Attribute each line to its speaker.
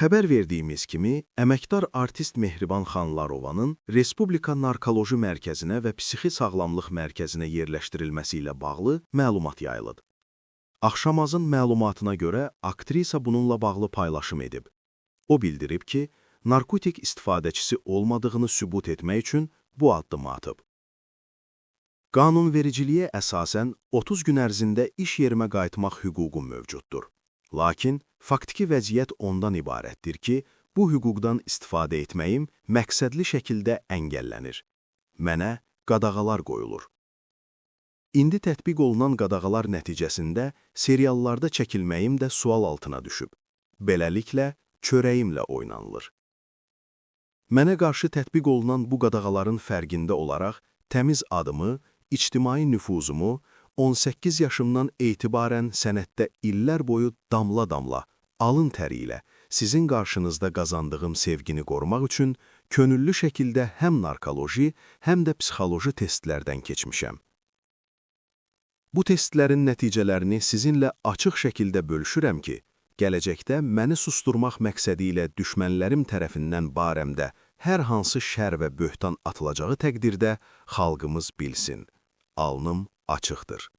Speaker 1: Xəbər verdiyimiz kimi, əməkdar artist Mehriban Xanlarovanın Respublika Narkoloji Mərkəzinə və Psixi Sağlamlıq Mərkəzinə yerləşdirilməsi ilə bağlı məlumat yayılıb. Axşamazın məlumatına görə aktrisa bununla bağlı paylaşım edib. O bildirib ki, narkotik istifadəçisi olmadığını sübut etmək üçün bu addımı atıb. Qanunvericiliyə əsasən 30 gün ərzində iş yerimə qayıtmaq hüququm mövcuddur. Lakin, faktiki vəziyyət ondan ibarətdir ki, bu hüquqdan istifadə etməyim məqsədli şəkildə əngəllənir. Mənə qadağalar qoyulur. İndi tətbiq olunan qadağalar nəticəsində seriallarda çəkilməyim də sual altına düşüb. Beləliklə, çörəyimlə oynanılır. Mənə qarşı tətbiq olunan bu qadağaların fərqində olaraq təmiz adımı, ictimai nüfuzumu, 18 yaşımdan etibarən sənətdə illər boyu damla-damla, alın təri ilə sizin qarşınızda qazandığım sevgini qorumaq üçün könüllü şəkildə həm narkoloji, həm də psixoloji testlərdən keçmişəm. Bu testlərin nəticələrini sizinlə açıq şəkildə bölüşürəm ki, gələcəkdə məni susturmaq məqsədi ilə düşmənlərim tərəfindən barəmdə hər hansı şər və böhtan atılacağı təqdirdə xalqımız bilsin. Alnım açıqdır.